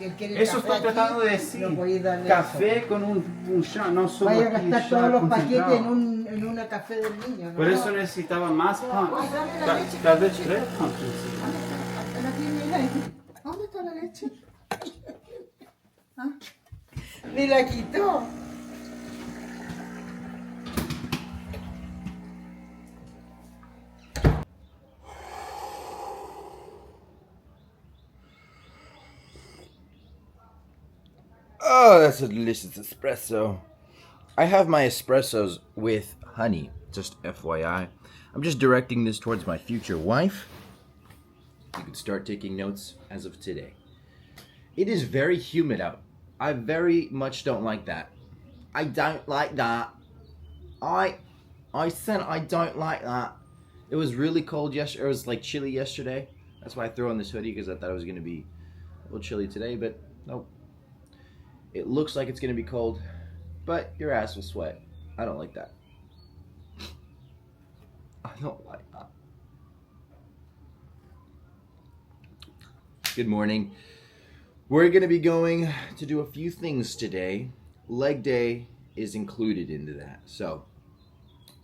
Eso estoy tratando de decir. No podéis darle Café eso. con un shot, no solo Vaya a aquí gastar shot todos los concentrado. paquetes en una café del niño, ¿no? Por eso necesitaba más punch. Dame la leche. Tal vez 3 punches. ¿La tiene ahí? ¿Dónde está la leche? ¿Ah? Ni la quitó. Oh, that's a delicious espresso. I have my espressos with honey, just FYI. I'm just directing this towards my future wife. You can start taking notes as of today. It is very humid out. I very much don't like that. I don't like that. I said I don't like that. It was really cold yesterday. It was like chilly yesterday. That's why I threw on this hoodie, because I thought it was going to be a little chilly today, but nope. It looks like it's going to be cold, but your ass will sweat. I don't like that. I don't like that. Good morning. We're going to be going to do a few things today. Leg day is included into that. So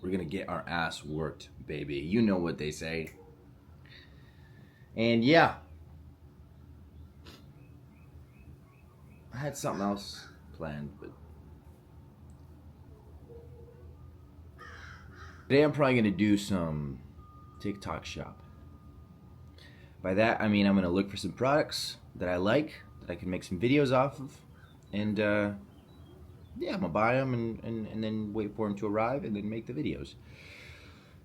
we're going to get our ass worked, baby. You know what they say. And yeah. I had something else planned, but today I'm probably going to do some TikTok shop. By that, I mean I'm going to look for some products that I like, that I can make some videos off of, and yeah, I'm going to buy them and then wait for them to arrive and then make the videos.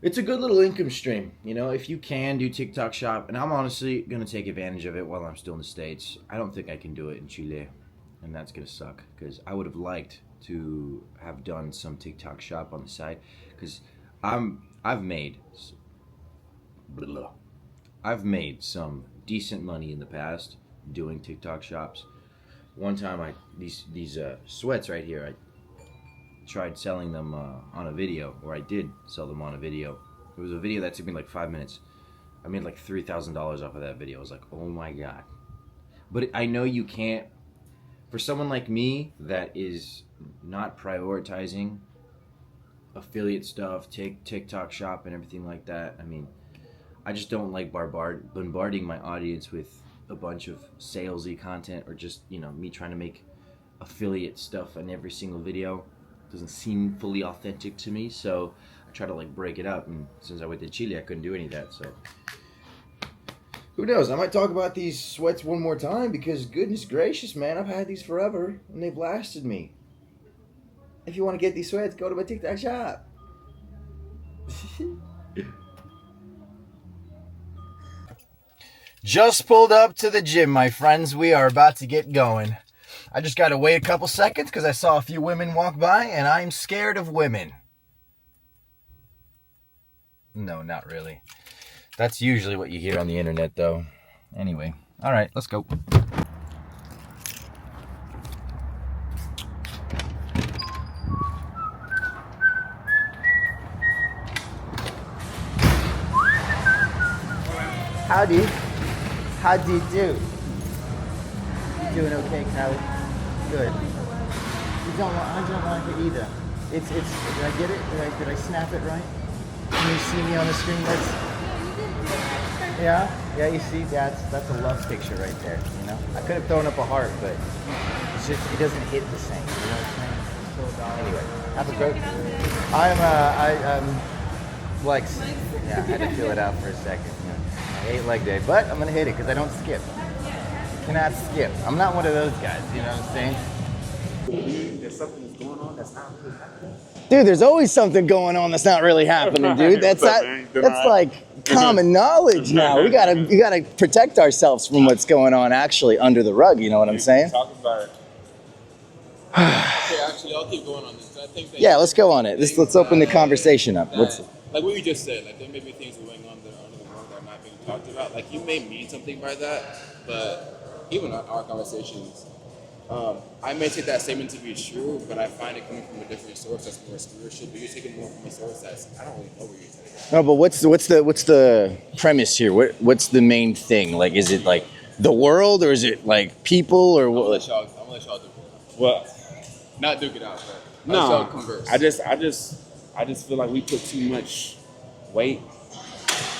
It's a good little income stream, you know, if you can do TikTok shop, and I'm honestly going to take advantage of it while I'm still in the States. I don't think I can do it in Chile. And that's gonna suck, because I would have liked to have done some TikTok shop on the side, because I've made some decent money in the past doing TikTok shops. One time these sweats right here, I tried selling them on a video, or I did sell them on a video. It was a video that took me like 5 minutes. I made like $3,000 off of that video. I was like, oh my god. But I know you can't. For someone like me that is not prioritizing affiliate stuff, TikTok shop and everything like that, I mean, I just don't like bombarding my audience with a bunch of salesy content, or just, you know, me trying to make affiliate stuff on every single video. It doesn't seem fully authentic to me, so I try to like break it up, and since I went to Chile, I couldn't do any of that, so who knows? I might talk about these sweats one more time, because goodness gracious, man, I've had these forever and they've lasted me. If you want to get these sweats, go to my TikTok shop. Just pulled up to the gym, my friends. We are about to get going. I just got to wait a couple seconds because I saw a few women walk by, and I'm scared of women. No, not really. That's usually what you hear on the internet, though. Anyway, all right, let's go. Howdy. How'd you do? You doing okay, Callie? Good. I don't like it either. It's. Did I get it? Did I snap it right? Can you see me on the screen? Yeah, you see, that's a love picture right there, you know? I could have thrown up a heart, but it's just, it doesn't hit the same, you know what I'm saying? Anyway, have a great, I'm Lex. Yeah, I had to fill it out for a second. You know? I hate leg day, but I'm gonna hit it because I don't skip. Cannot skip. I'm not one of those guys, you know what I'm saying? There's something that's going on that's not really happening. Dude, there's always something going on that's not really happening, dude. That's like common knowledge now. We gotta protect ourselves from what's going on actually under the rug. You know what I'm saying? Talk about it. Okay, actually, I'll keep going on this. I think that Yeah, let's go on it. Let's open the conversation up. like what you just said, like there may be things going on that are under the rug that are not being talked about. Like you may mean something by that, but even our conversations, I may take that statement to be true, but I find it coming from a different source that's more spiritual. But you're taking more from a source that's I don't really know where you're taking it. No, but what's the premise here? What's the main thing? Like, is it like the world, or is it like people, or I'm gonna what? let y'all do it. Well, Not duke it out, but let y'all no, converse. I just feel like we put too much weight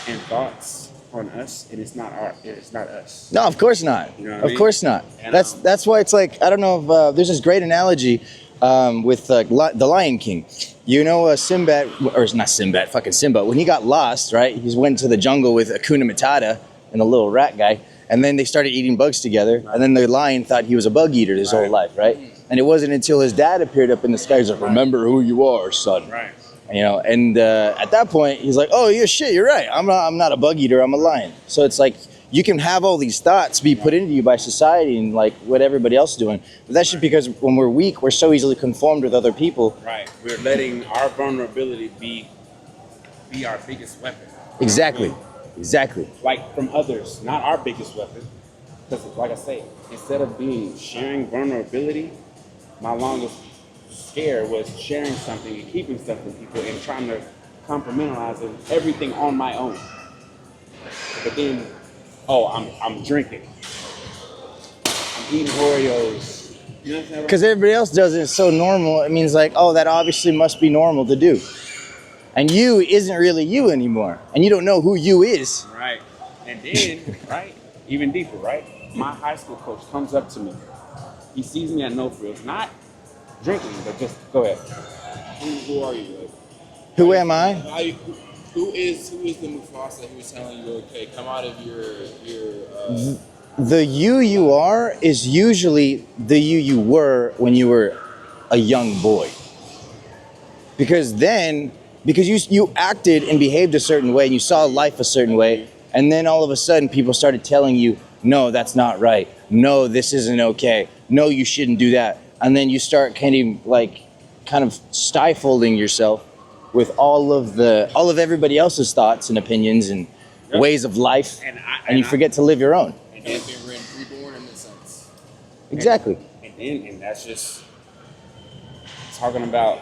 and thoughts on us, and it's not us. No, of course not. You know what I Of mean? course not. And, That's why it's like, I don't know if there's this great analogy with the Lion King. You know, Sinbad, or not Sinbad, fucking Simba. When he got lost, right? He went to the jungle with Hakuna Matata and the little rat guy, and then they started eating bugs together. And then the lion thought he was a bug eater his whole life, right? And it wasn't until his dad appeared up in the sky, he's like, "Remember who you are, son." Right. You know, and at that point, he's like, "Oh, yeah, shit, you're right. I'm not a bug eater. I'm a lion." So it's like you can have all these thoughts be put into you by society and like what everybody else is doing, but that's just because when we're weak, we're so easily conformed with other people. Right. We're letting our vulnerability be our biggest weapon. Exactly. Like from others, not our biggest weapon. Because, like I say, instead of sharing vulnerability, my longest scare was sharing something and keeping stuff from people and trying to compartmentalize everything on my own. But then, I'm drinking. I'm eating Oreos. You know what I'm saying? Because everybody else does it, it's so normal. It means like, oh, that obviously must be normal to do. And you isn't really you anymore, and you don't know who you is. Right. And then, right, even deeper, right? My high school coach comes up to me. He sees me at No Frills, not drinking, but just go ahead. Who are you? Like, Who am I? who is the Mufasa who is telling you, okay, come out of your The you are is usually the you were when you were a young boy. Because you acted and behaved a certain way and you saw life a certain way, and then all of a sudden people started telling you, no, that's not right. No, this isn't okay. No, you shouldn't do that. And then you start kind of stifling yourself with all of everybody else's thoughts and opinions and ways of life, and you forget to live your own. and being reborn in a sense. Exactly. And that's just talking about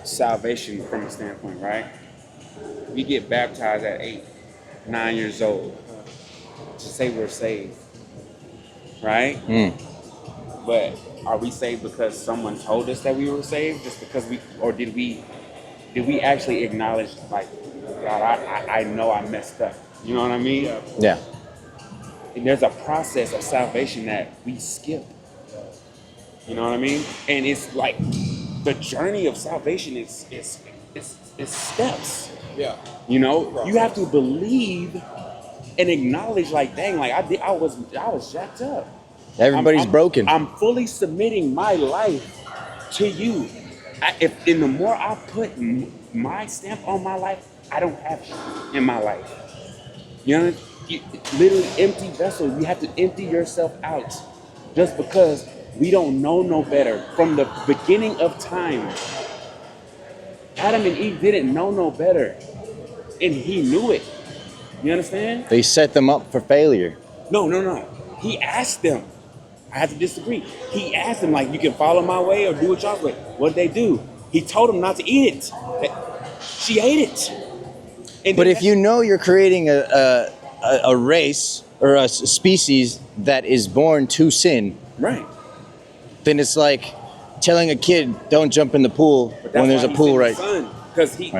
salvation from a standpoint, right? We get baptized at 8, 9 years old to say we're saved, right? But are we saved because someone told us that we were saved? Just because did we actually acknowledge, like, God, I know I messed up. You know what I mean? Yeah. And there's a process of salvation that we skip. You know what I mean? And it's like the journey of salvation is steps. Yeah. You know, you have to believe and acknowledge, like, dang, like I was jacked up. Everybody's broken. I'm fully submitting my life to you. If the more I put my stamp on my life, I don't have shit in my life. You know, literally empty vessel. You have to empty yourself out, just because we don't know no better. From the beginning of time, Adam and Eve didn't know no better, and he knew it. You understand? They set them up for failure. No. He asked them. I have to disagree. He asked them, like, you can follow my way or do it y'all's way. What'd they do? He told them not to eat it. She ate it. And But if you know you're creating a race or a species that is born to sin, right, then it's like telling a kid, don't jump in the pool when there's a pool right. Because he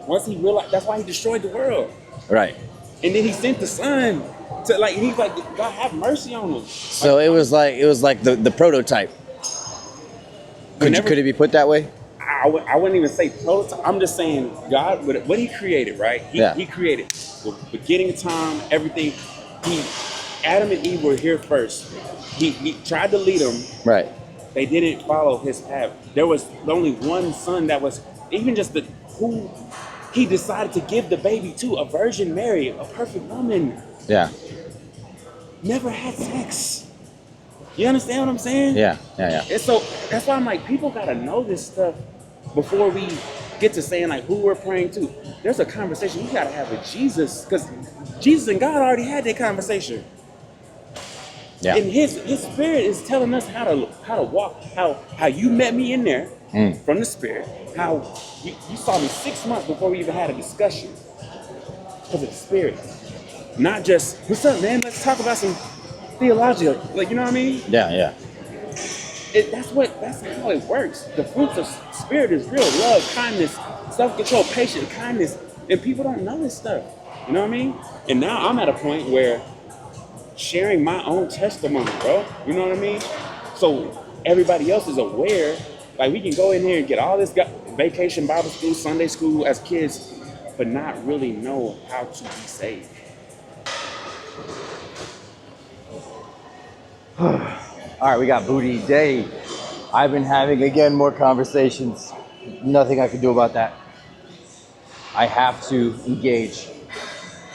once he realized, that's why he destroyed the world. Right. And then he sent the son to, like, he's like, God have mercy on him. So it was like the prototype. Could it be put that way? I wouldn't even say prototype. I'm just saying God, what he created, right? He created the beginning of time, everything. Adam and Eve were here first. He tried to lead them. Right. They didn't follow his path. There was only one son that was, even just who he decided to give the baby to, a Virgin Mary, a perfect woman. Yeah. Never had sex. You understand what I'm saying? Yeah. And so that's why I'm like, people gotta know this stuff before we get to saying, like, who we're praying to. There's a conversation we gotta have with Jesus, because Jesus and God already had that conversation. Yeah. And his spirit is telling us how to walk, how you met me in there from the spirit, how you saw me 6 months before we even had a discussion, because of the spirit. Not just, what's up, man? Let's talk about some theological. Like, you know what I mean? Yeah, yeah. That's how it works. The fruits of spirit is real love, kindness, self-control, patience, kindness, and people don't know this stuff. You know what I mean? And now I'm at a point where sharing my own testimony, bro. You know what I mean? So everybody else is aware. Like, we can go in here and get all this vacation Bible school, Sunday school as kids, but not really know how to be saved. All right, we got booty day. I've been having, again, more conversations. Nothing I can do about that. I have to engage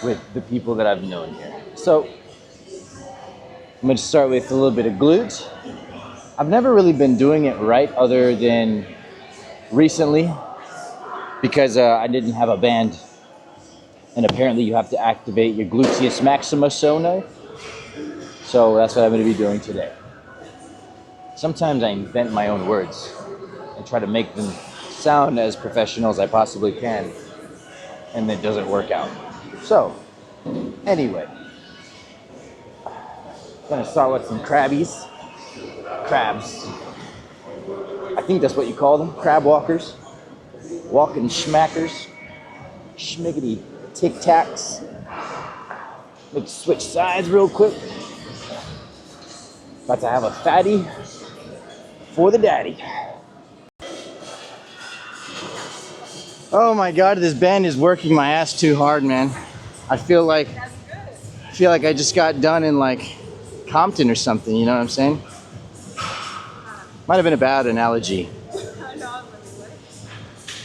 with the people that I've known here. So, I'm going to start with a little bit of glute. I've never really been doing it right other than recently because I didn't have a band. And apparently you have to activate your gluteus maximus sona. So that's what I'm going to be doing today. Sometimes I invent my own words and try to make them sound as professional as I possibly can, and it doesn't work out. So, anyway, I'm gonna start with some crabs. I think that's what you call them, crab walkers, walking schmackers, schmiggity tic tacs. Let's switch sides real quick. About to have a fatty for the daddy. Oh my God, this band is working my ass too hard, man. I feel like I just got done in like Compton or something, you know what I'm saying? Might have been a bad analogy.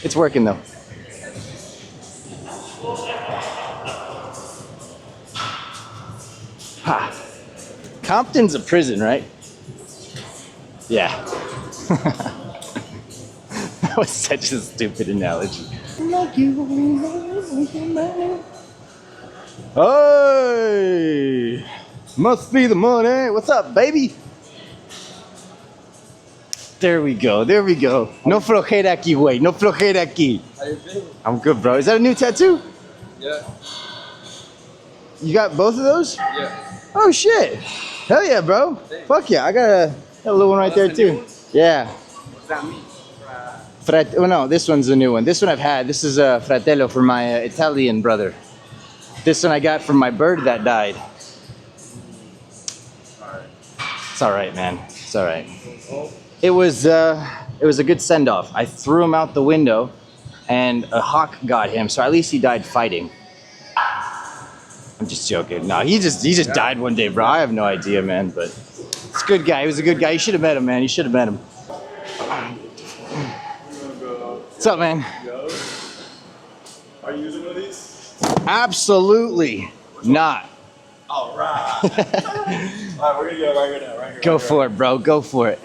It's working though. Ha. Compton's a prison, right? Yeah. That was such a stupid analogy. Hey! Must be the money. What's up, baby? There we go. There we go. No flojera aquí, güey. No flojera aquí. How you feeling? I'm good, bro. Is that a new tattoo? Yeah. You got both of those? Yeah. Oh, shit. Hell yeah, bro. Thanks. Fuck yeah. I got a little one right there, That's the new too. one? Yeah. What's that mean? Oh no, this one's a new one. This one I've had. This is a fratello for my Italian brother. This one I got from my bird that died. It's all right, man. It's all right. It was a good send-off. I threw him out the window, and a hawk got him. So at least he died fighting. I'm just joking. No, he just died one day, bro. I have no idea, man. But it's a good guy. He was a good guy. You should have met him, man. You should have met him. What's up, man? Are you using one of these? Absolutely not. All right. All right, we're gonna go right here now. Right here. Go for it, bro. Go for it.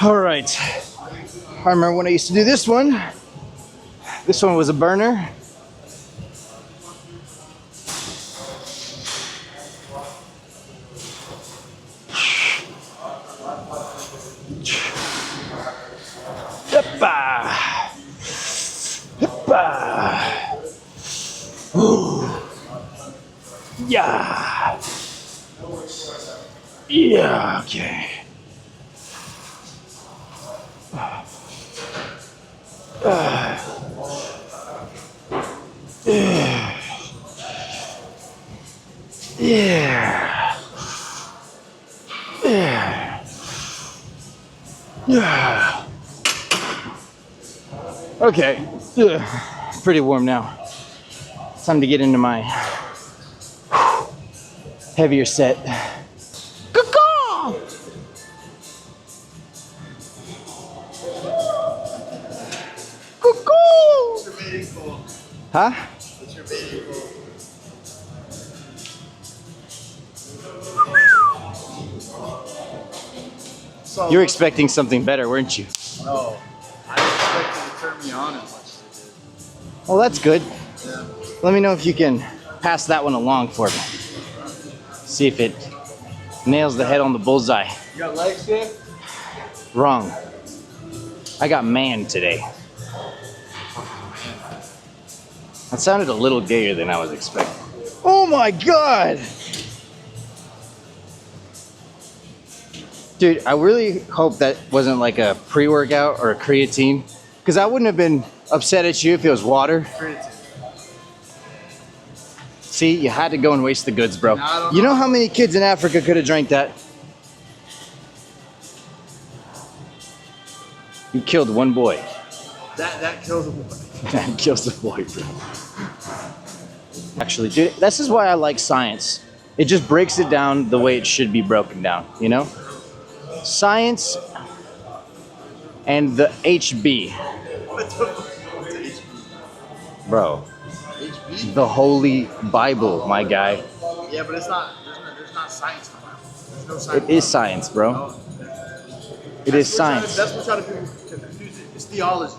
All right. I remember when I used to do this one. This one was a burner. Hoppa. Hoppa. Ooh. Yeah. Yeah, okay. Yeah. Yeah. Yeah. Okay. Ugh. Pretty warm now. Time to get into my heavier set. Caw-caw! Caw-caw! Huh? What's your baby goal? So, You were expecting something better, weren't you? no, I expected to turn me on as much as it did. Well, that's good. Yeah. Let me know if you can pass that one along for me. See if it nails the head on the bullseye. You got legs yet? Wrong. I got man today. That sounded a little gayer than I was expecting. Oh my god! Dude, I really hope that wasn't like a pre-workout or a creatine, because I wouldn't have been upset at you if it was water. See, you had to go and waste the goods, bro. You know how many kids in Africa could have drank that? You killed one boy. That kills a boy. That kills the boy, bro. Actually, dude, this is why I like science. It just breaks it down the way it should be broken down, you know? Science and the HB. Bro, HB? the Holy Bible, my guy. Yeah, but it's not. There's not science in the Bible. There's no science. It is science, bro. It is science. That's what trying to confuse it. It's theology.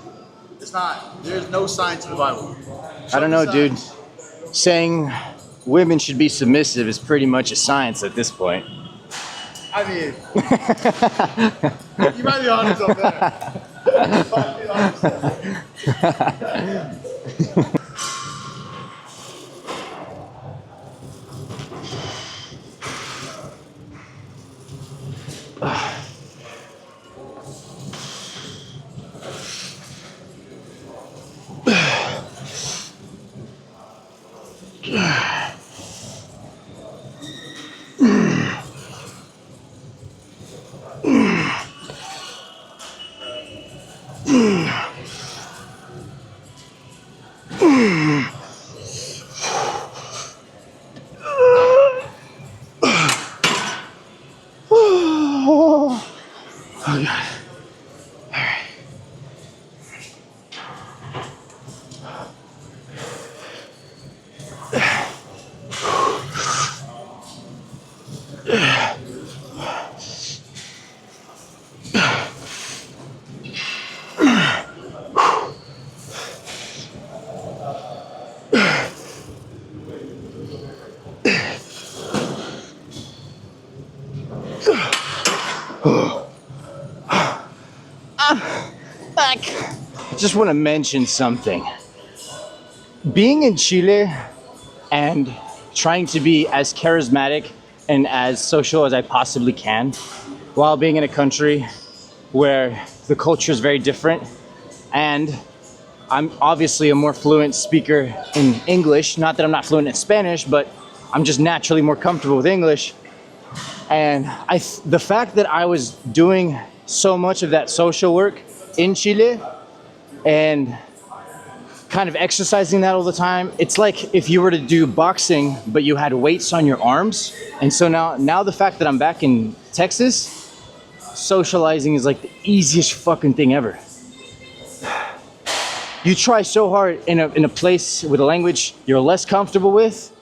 It's not. There's no science in the Bible. I don't know, dude. Saying women should be submissive is pretty much a science at this point. I mean, you might be honest on that. You might be honest on that. Back. I just want to mention something. Being in Chile and trying to be as charismatic and as social as I possibly can while being in a country where the culture is very different, and I'm obviously a more fluent speaker in English. Not that I'm not fluent in Spanish, but I'm just naturally more comfortable with English. And the fact that I was doing so much of that social work in Chile and kind of exercising that all the time, it's like if you were to do boxing, but you had weights on your arms. And so now the fact that I'm back in Texas, socializing is like the easiest fucking thing ever. You try so hard in a place with a language you're less comfortable with,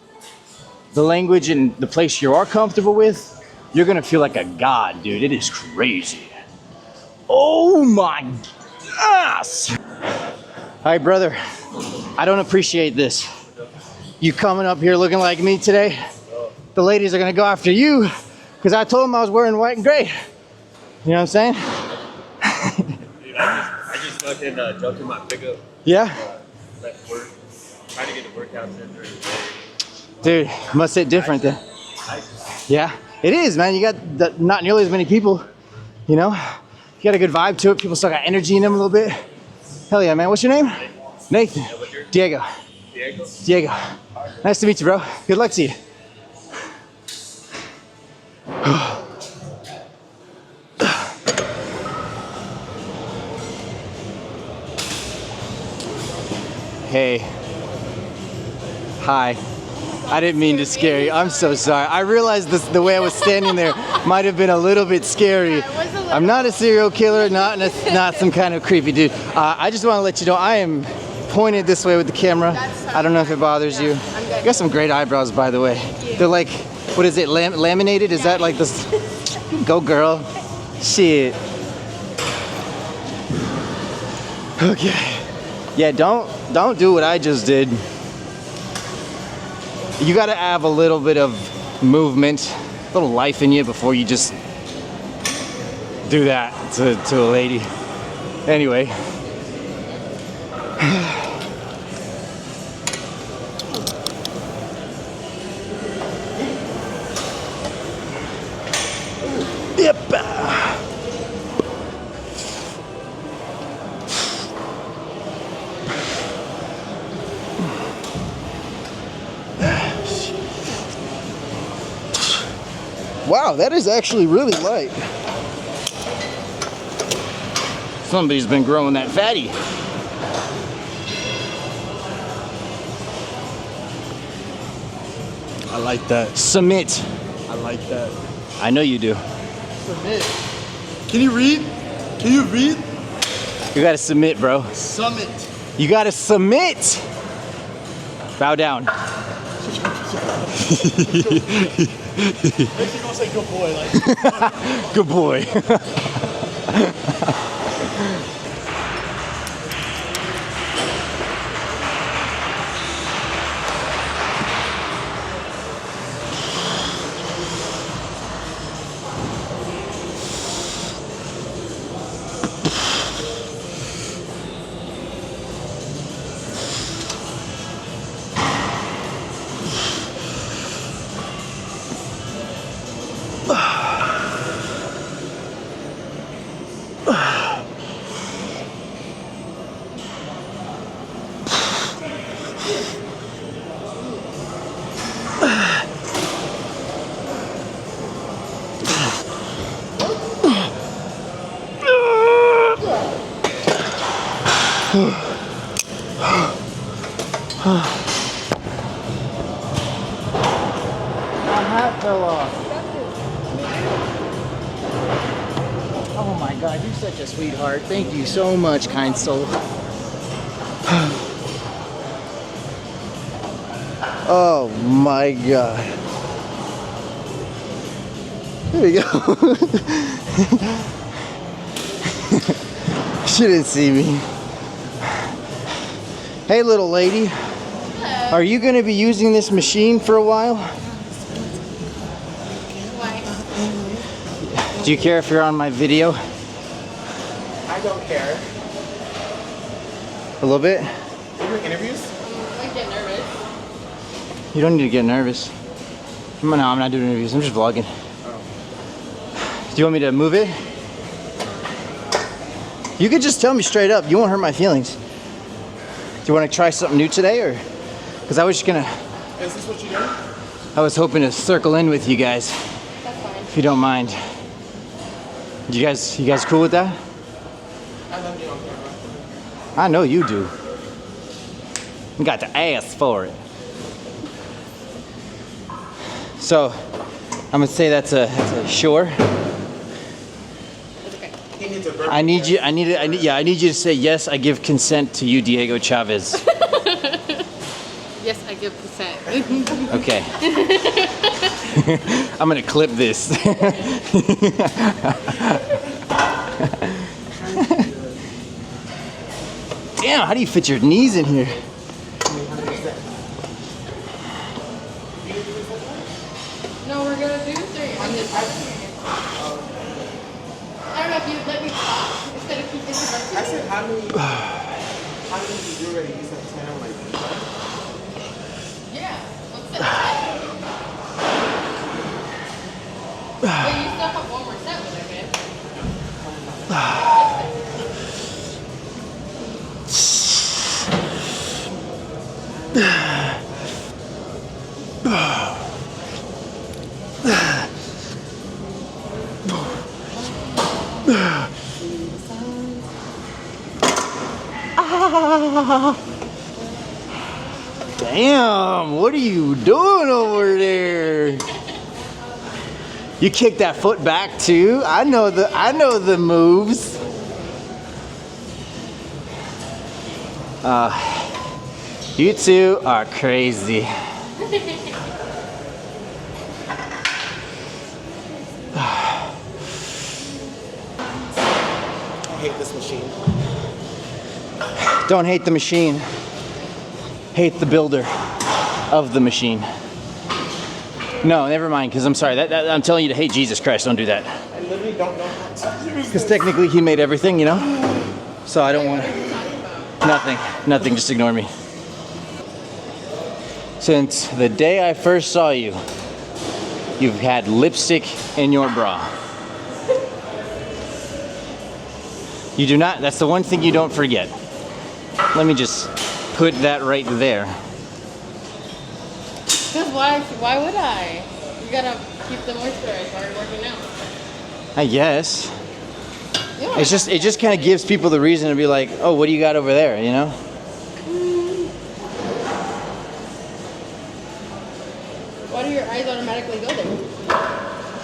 the language in the place you are comfortable with, you're gonna feel like a god, dude. It is crazy. Oh my ass! Hi, brother. I don't appreciate this. You coming up here looking like me today? The ladies are gonna go after you because I told them I was wearing white and gray. You know what I'm saying? Dude, I just fucking jumped in my pickup. Yeah? Left work. Trying to get the workouts in during the day. Dude, must hit different then. Yeah, it is, man. You got not nearly as many people, you know? You got a good vibe to it. People still got energy in them a little bit. Hell yeah, man. What's your name? Nathan. Yeah, what's yours? Diego. Diego? Diego. Nice to meet you, bro. Good luck to you. Hey. Hi. I didn't mean to scare you. I'm so sorry. I realized the way I was standing there might have been a little bit scary. I'm not a serial killer, not some kind of creepy dude. I just want to let you know I am pointed this way with the camera. I don't know if it bothers you. You got some great eyebrows, by the way. They're like, what is it, laminated? Is that like this? Go girl. Shit. Okay. Yeah, don't do what I just did. You gotta have a little bit of movement, a little life in you before you just do that to a lady. Anyway. Wow, that is actually really light. Somebody's been growing that fatty. I like that. Submit. I like that. I know you do. Submit. Can you read? Can you read? You gotta submit, bro. Summit. You gotta submit. Bow down. Makes you gonna say good boy, like. Good boy. My hat fell off. Oh my God, you're such a sweetheart. Thank you so much, kind soul. Oh my God. There you go. She didn't see me. Hey, little lady. Are you going to be using this machine for a while? Why? Do you care if you're on my video? I don't care. A little bit? You doing interviews? I get nervous. You don't need to get nervous. No, I'm not doing interviews. I'm just vlogging. Do you want me to move it? You could just tell me straight up. You won't hurt my feelings. Do you want to try something new today, or? Because I was just gonna. Is this what you do? I was hoping to circle in with you guys, That's fine. if you don't mind. You guys cool with that? I love you on camera. I know you do. You got to ask for it. So, I'm gonna say that's a sure. It's okay. He needs a burp. I need you to say yes. I give consent to you, Diego Chavez. Yes, I give consent. Okay. I'm gonna clip this. Damn, how do you fit your knees in here? No, we're gonna do three. I'm just. I don't know if you'd let me talk instead of keep interrupting. I said how many did you already use that channel? Like, Yeah. Let's set it. But you still have one more set with it, man. Damn, what are you doing over there? You kicked that foot back too. I know the moves. You two are crazy. I hate this machine. Don't hate the machine. Hate the builder of the machine. No, never mind, because I'm sorry. I'm telling you to hate Jesus Christ. Don't do that. I literally don't know how to use Because technically he made everything, you know? So I don't want to. Nothing, just ignore me. Since the day I first saw you, you've had lipstick in your bra. You do not, that's the one thing you don't forget. Let me just put that right there. Because why would I? You gotta keep them moisturized while you're working out. I guess. You don't It just kind of gives people the reason to be like, oh, what do you got over there, you know? Why do your eyes automatically go there?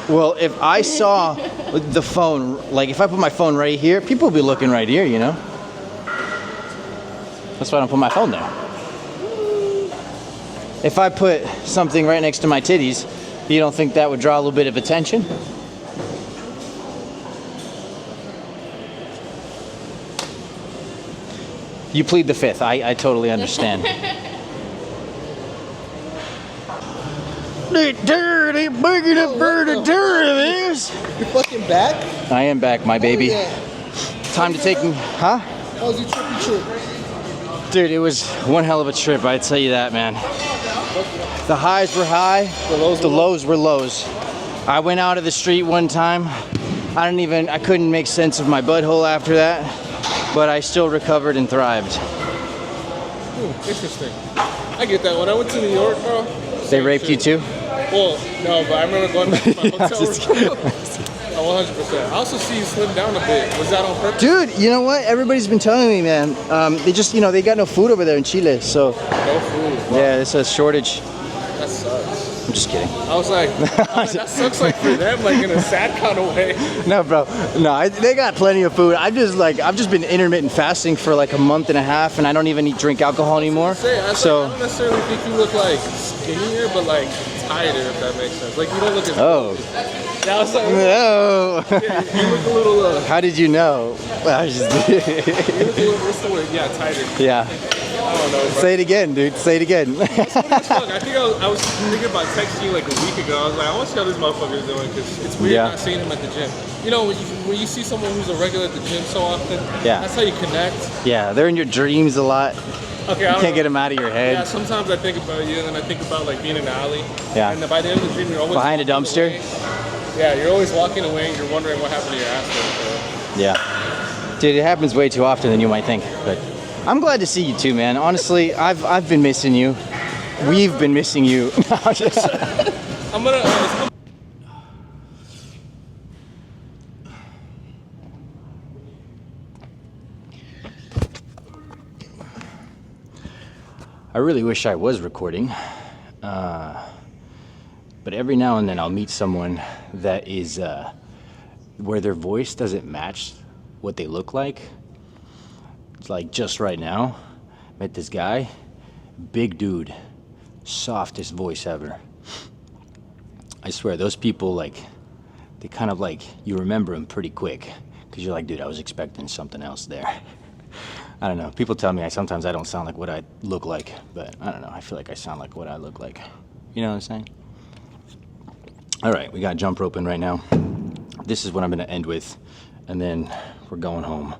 Well, if I saw the phone, like if I put my phone right here, people will be looking right here, you know? That's why I don't put my phone there. If I put something right next to my titties, you don't think that would draw a little bit of attention? You plead the fifth. I totally understand. Dirty, boogie, the bird, the dirty is. You fucking back? I am back, my baby. Yeah. Time to take, huh? How was your trippy trip? Dude, it was one hell of a trip, I'd tell you that, man. The highs were high, the lows were lows. I went out of the street one time. I couldn't make sense of my butthole after that, but I still recovered and thrived. Interesting. I get that. When I went to New York, bro. They raped you too? Well, no, but I remember going back to my hotel just room. 100%. I also see you slim down a bit. Was that on purpose? Dude, you know what? Everybody's been telling me, man. They just, they got no food over there in Chile, so. No food. Wow. Yeah, it's a shortage. That sucks. I'm just kidding. I was like, that sucks like for them, like in a sad kind of way. No, bro. No, they got plenty of food. I've just been intermittent fasting for like a month and a half, and I don't even drink alcohol anymore. I don't necessarily think you look like skinnier, but like tighter, if that makes sense. Like you don't look as. Oh. Yeah, I was like, No. yeah, you look a little. How did you know? I was just. You look a little. What's the word? Yeah, tighter. Yeah. I don't know. Bro. Say it again, dude. Say it again. Look, I think I was thinking about texting you like a week ago. I was like, I want to see how this motherfucker's doing because it's weird not seeing him at the gym. You know, when you see someone who's a regular at the gym so often, that's how you connect. Yeah, they're in your dreams a lot. Okay, You can't get them out of your head. Yeah, sometimes I think about you, and then I think about like being in the alley. Yeah. And by the end of the dream, you're always Behind a dumpster. away. Yeah, you're always walking away, and you're wondering what happened to your ass. Yeah. Dude, it happens way too often than you might think. But I'm glad to see you too, man. Honestly, I've been missing you. We've been missing you. I'm gonna. I really wish I was recording. But every now and then I'll meet someone that is where their voice doesn't match what they look like. It's like just right now, met this guy, big dude, softest voice ever. I swear, those people, like, they kind of like, you remember them pretty quick. Because you're like, dude, I was expecting something else there. I don't know. People tell me sometimes I don't sound like what I look like. But I don't know. I feel like I sound like what I look like. You know what I'm saying? All right, we got jump roping right now. This is what I'm going to end with. And then we're going home.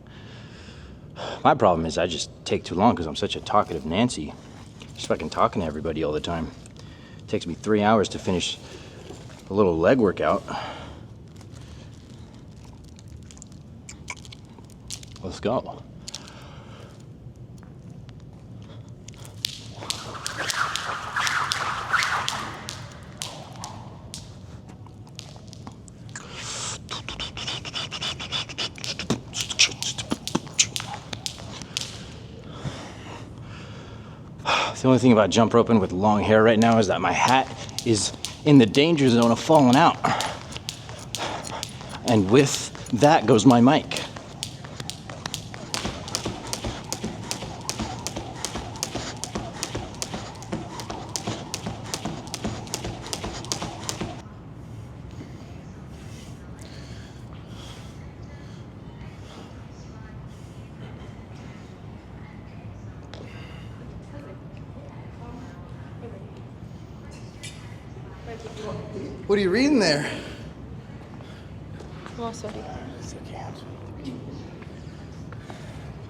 My problem is I just take too long because I'm such a talkative Nancy. Just fucking talking to everybody all the time. It takes me 3 hours to finish a little leg workout. Let's go. The only thing about jump roping with long hair right now is that my hat is in the danger zone of falling out. And with that goes my mic. What are you reading there? Oh, sorry. It's okay.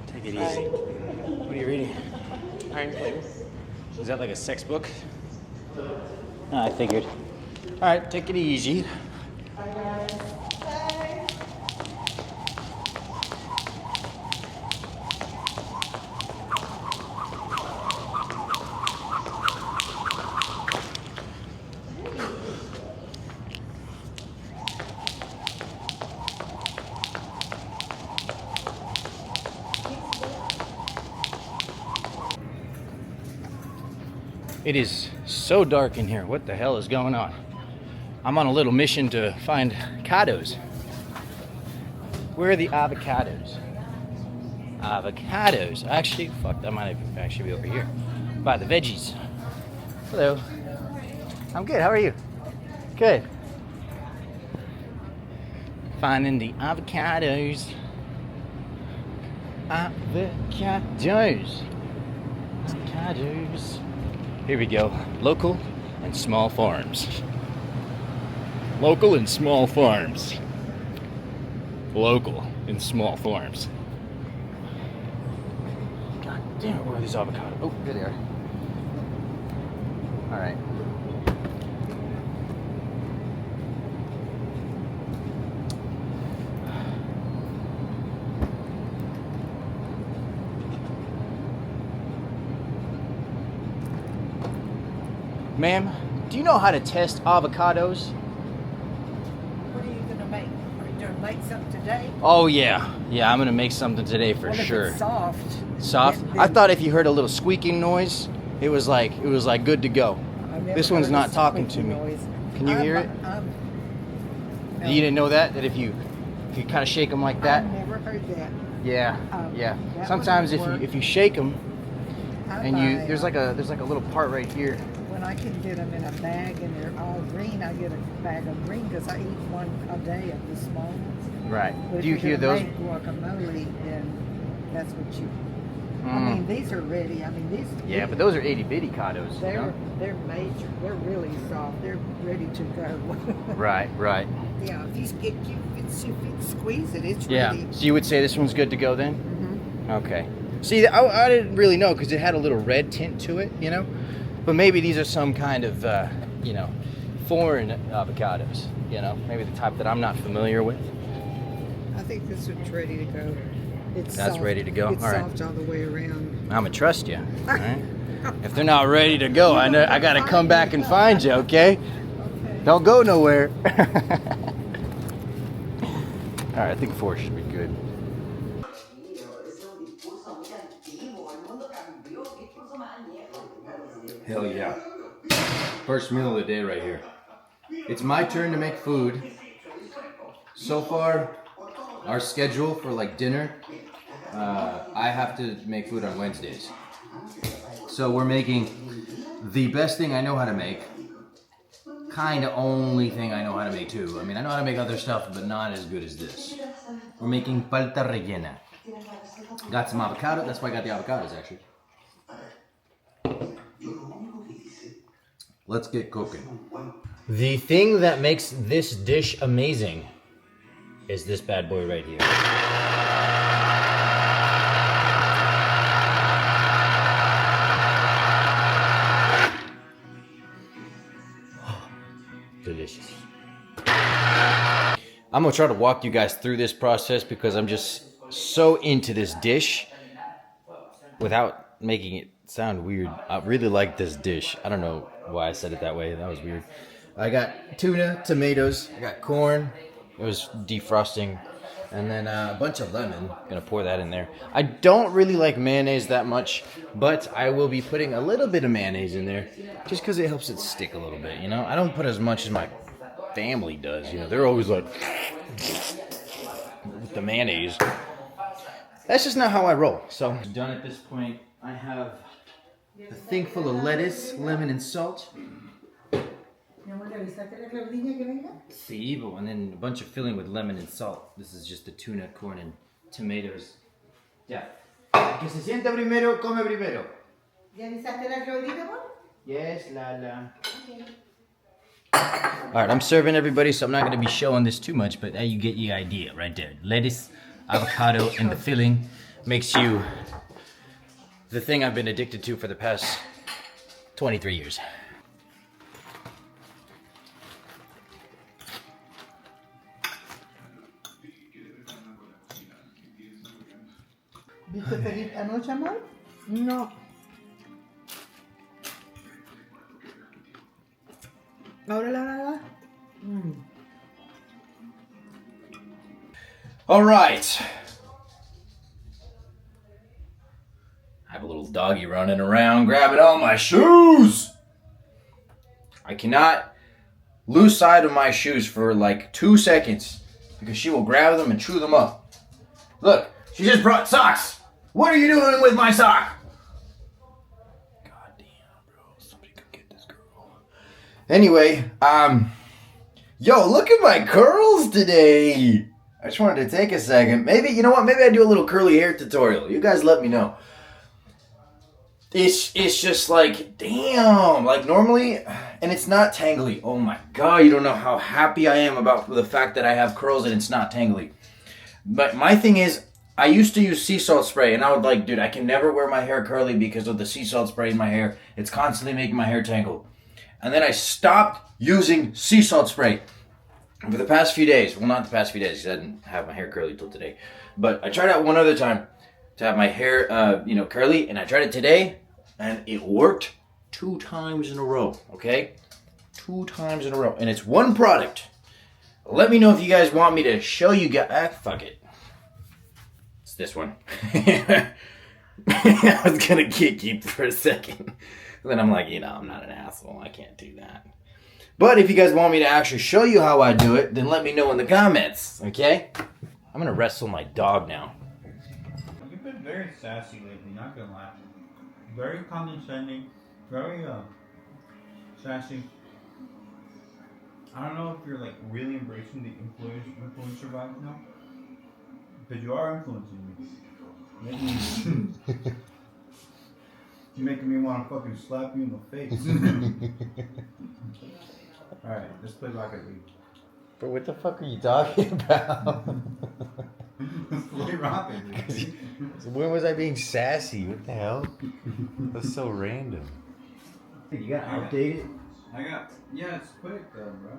Take it easy. What are you reading? Iron Flame. Is that like a sex book? I figured. All right, take it easy. It is so dark in here. What the hell is going on? I'm on a little mission to find avocados. Where are the avocados? Avocados. Actually, fuck, that might actually be over here. By the veggies. Hello. I'm good. How are you? Good. Finding the avocados. Avocados. Avocados. Here we go. Local and small farms. Local and small farms. Local and small farms. God damn it, where are these avocados? Oh, there they are. Alright. Ma'am, do you know how to test avocados? What are you gonna make? Are you gonna make something today? Oh yeah. Yeah, I'm gonna make something today for Well, if sure. it's soft. Soft? then- I thought if you heard a little squeaking noise, it was like good to go. I've never This one's heard not a talking to squeaky me. noise. Can you hear it? No, You didn't know that if you kind of shake them like that? I've never heard that. Yeah. Yeah. that Sometimes if wouldn't you work. if you shake them I and buy, there's like a little part right here. when I can get them in a bag and they're all green, I get a bag of green because I eat one a day of the small ones. Right. But if Do you you're hear gonna those? make guacamole, then that's what you. I Mm. mean, these are ready. I mean, these. Yeah, but those are itty bitty cados. They're major. They're really soft. They're ready to go. Right. Right. Yeah, if you squeeze it, it's Yeah. ready. So you would say this one's good to go then? Mm-hmm. Okay. See, I didn't really know because it had a little red tint to it, you know? But maybe these are some kind of, foreign avocados, you know? Maybe the type that I'm not familiar with. I think this one's ready to go. It's That's soft. ready to go? It's All right. soft all the way around. I'm going to trust you, all right? If they're not ready to go, I got to come back and find you, okay? Don't go nowhere. All right, I think 4 should be good. Hell yeah. First meal of the day right here. It's my turn to make food. So far, our schedule for like dinner, I have to make food on Wednesdays. So we're making the best thing I know how to make. Kind of only thing I know how to make too. I mean, I know how to make other stuff, but not as good as this. We're making palta rellena. Got some avocado. That's why I got the avocados actually. Let's get cooking. The thing that makes this dish amazing is this bad boy right here. Delicious. I'm gonna try to walk you guys through this process because I'm just so into this dish without making it sound weird. I really like this dish. I don't know why I said it that way. That was weird. I got tuna, tomatoes, I got corn. It was defrosting. And then a bunch of lemon. Gonna pour that in there. I don't really like mayonnaise that much, but I will be putting a little bit of mayonnaise in there just because it helps it stick a little bit, you know? I don't put as much as my family does, you know? They're always like, with the mayonnaise. That's just not how I roll. So, done at this point. I have a thing full of lettuce, lemon, and salt. Sí, and then a bunch of filling with lemon and salt. This is just the tuna, corn, and tomatoes. Ya. Que se sienta primero, come primero. ¿Ya listaste la claudita, amor? Yes, Lala. Alright, I'm serving everybody, so I'm not going to be showing this too much, but you get the idea right there. Lettuce, avocado, and the filling makes you the thing I've been addicted to for the past 23 years. ¿Viste feliz anoche, amor? No. ¿Ahora la nada? All right. I have a little doggy running around grabbing all my shoes. I cannot lose sight of my shoes for like 2 seconds because she will grab them and chew them up. Look, she just brought socks. What are you doing with my sock? God damn, bro. Somebody come get this girl. Anyway, yo, look at my curls today. I just wanted to take a second. Maybe, you know what? Maybe I do a little curly hair tutorial. You guys let me know. It's just like, damn, like normally, and it's not tangly. Oh my God, you don't know how happy I am about the fact that I have curls and it's not tangly. But my thing is, I used to use sea salt spray and I would like, dude, I can never wear my hair curly because of the sea salt spray in my hair. It's constantly making my hair tangle. And then I stopped using sea salt spray. For the past few days, well, not the past few days, because I didn't have my hair curly till today. But I tried out one other time to have my hair, curly, and I tried it today, and it worked 2 times in a row, okay? 2 times in a row, and it's one product. Let me know if you guys want me to show you guys. Fuck it. It's this one. I was gonna kick you for a second. Then I'm like, I'm not an asshole. I can't do that. But if you guys want me to actually show you how I do it, then let me know in the comments, okay? I'm gonna wrestle my dog now. You've been very sassy lately, not gonna lie. Very condescending, very sassy. I don't know if you're like really embracing the influencer vibe now, but you are influencing me. You're making me want to fucking slap you in the face. Alright, let's play Rocket League. But what the fuck are you talking about? Let's play Rocket League. When was I being sassy? What the hell? That's so random. You got outdated? Yeah, it's quick though, bro.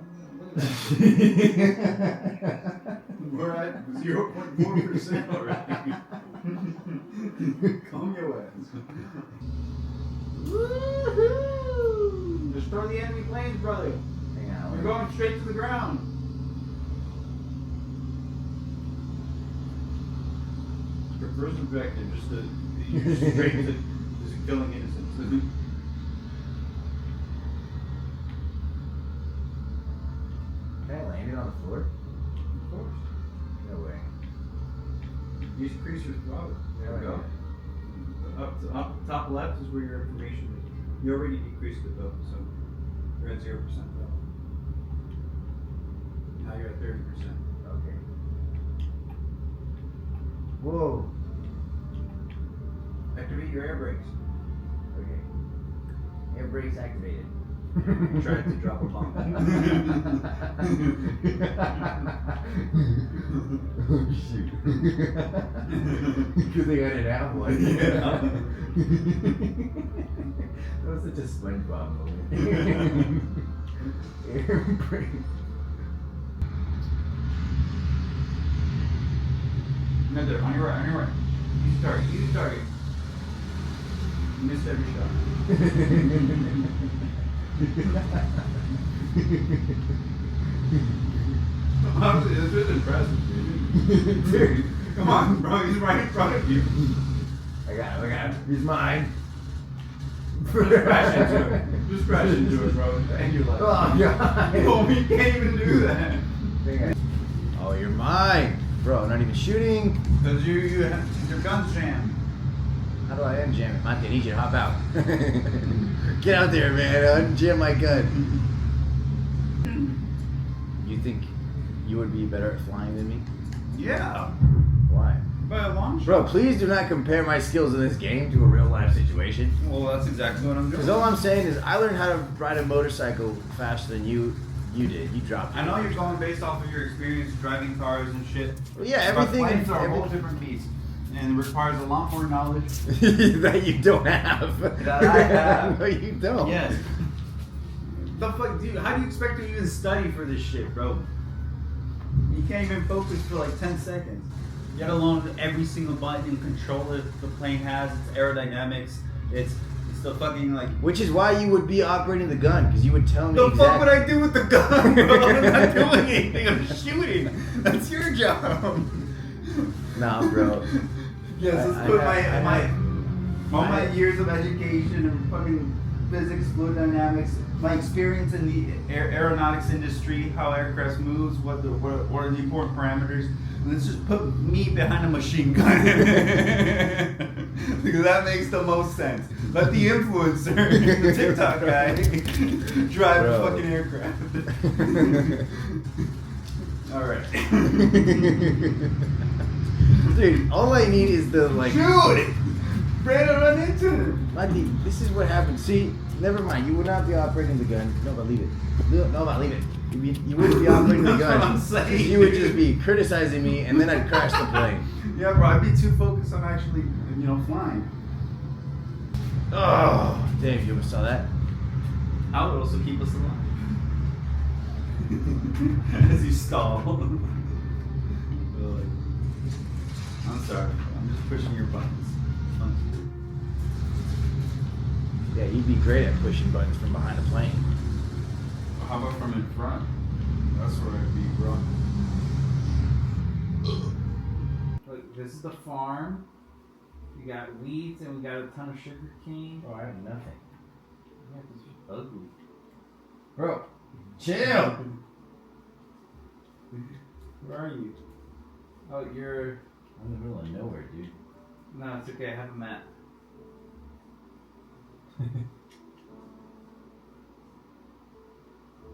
Look at that. We're at 0.4% already. Calm your ass. Woohoo! Just throw the enemy planes, brother. Hang on. We're going straight to the ground. Your first objective is to straight to killing innocents. Can I land it on the floor? Of course. No way. You increase your throttle. There we go. Up top left is where your information is. You already decreased it though, so you're at 0% throttle. Now you're at 30%. Okay. Whoa. Activate your air brakes. Okay. Air brakes activated. Tried to drop a bomb. Oh shoot. Good thing I didn't have one. Yeah. That was such a SpongeBob moment. Air brake. No, there, on your right. Easy target. You missed every shot. Honestly, this is impressive, dude. Dude, come on, bro. He's right in front of you. I got him. He's mine. Just crash into it. Just crash into it, bro. And you're like, Oh, God. oh, we can't even do that. Oh, you're mine. Bro, not even shooting. Because you have your gun's jammed. How do I unjam it? Monty, I need you to hop out. Get out there, man. Unjam my gun. You think you would be better at flying than me? Yeah. Why? By a long shot. Bro, please do not compare my skills in this game to a real life situation. Well, that's exactly what I'm doing. Because all I'm saying is I learned how to ride a motorcycle faster than you did. You dropped it. I know you're going based off of your experience driving cars and shit. Well, yeah, everything. But planes are a whole different beast. And it requires a lot more knowledge. that you don't have. That I have. No, you don't. Yes. The fuck, dude, how do you expect to even study for this shit, bro? You can't even focus for like 10 seconds. Let alone every single button and controller the plane has, its aerodynamics, it's the fucking like... Which is why you would be operating the gun, because you would tell me The exactly. fuck would I do with the gun, bro? I'm not doing anything, I'm shooting. That's your job. Nah, bro. Yes, let's put all my years of education and fucking physics, fluid dynamics, my experience in the aeronautics industry, how aircraft moves, what are the important parameters. Let's just put me behind a machine gun. Because that makes the most sense. Let the influencer, the TikTok guy, drive the fucking aircraft. Alright. Dude, all I need is the like. Dude! Brandon run into him. Mikey, this is what happened. See, never mind. You would not be operating the gun. No, but leave it. No, but leave it. You wouldn't be operating the gun. That's what I'm saying. You would just be criticizing me, and then I'd crash the plane. Yeah, bro. I'd be too focused on actually, flying. Oh, Dave, you ever saw that? I would also keep us alive. As you stall. I'm sorry. I'm just pushing your buttons. Yeah, you'd be great at pushing buttons from behind a plane. How about from in front? That's where I'd be, bro. Look, this is the farm. We got weeds and we got a ton of sugar cane. Oh, I have nothing. Yeah, this is ugly. Bro, chill! Where are you? Oh, you're... I'm in the middle of nowhere, dude. No, it's okay. I have a map.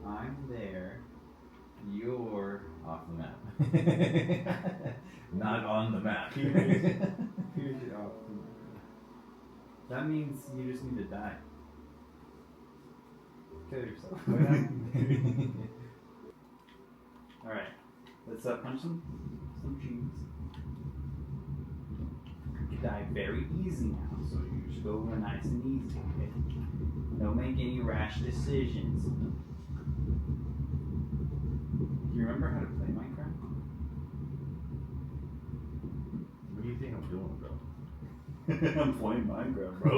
I'm there. You're off the map. Not on the map. Here's off the map. That means you just need to die. Kill yourself. Alright. Let's punch some trees. You die very easy now, so you should go nice and easy, okay? Don't make any rash decisions. Do you remember how to play Minecraft? What do you think I'm doing, bro? I'm playing Minecraft, bro.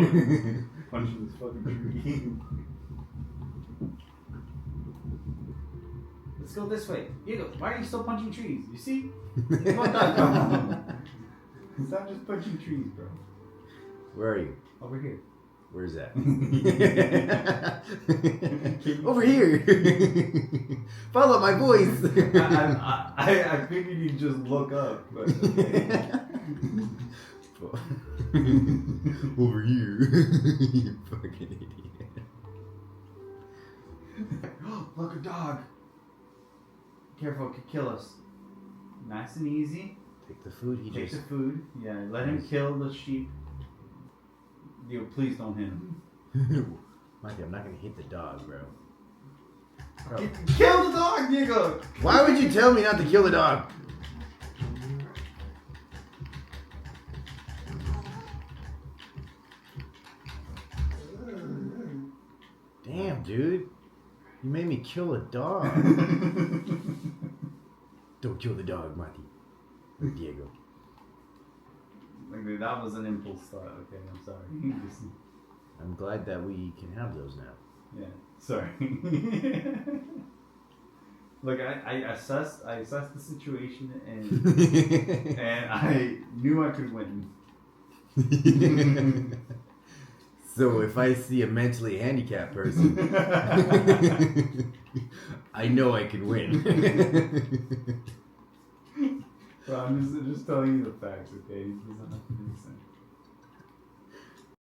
Punching this fucking tree. Let's go this way. Diego, why are you still punching trees? You see? What the Stop just punching trees, bro. Where are you? Over here. Where's that? Over here. Follow my voice. I figured you'd just look up, but Over here. You fucking idiot. Look, a dog. Careful, it could kill us. Nice and easy. Take the food. Take the food. Yeah, let him kill the sheep. Yo, please don't hit him. Mikey, I'm not gonna hit the dog, bro. Kill the dog, Diego! Why would you tell me not to kill the dog? Damn, dude. You made me kill a dog. Don't kill the dog, Mikey. Diego. Like, that was an impulse thought. Okay, I'm sorry. I'm glad that we can have those now. Yeah, sorry. Look, I assessed the situation and and I knew I could win. So if I see a mentally handicapped person, I know I can win. Well, I'm just telling you the facts, okay? It doesn't have to be the same.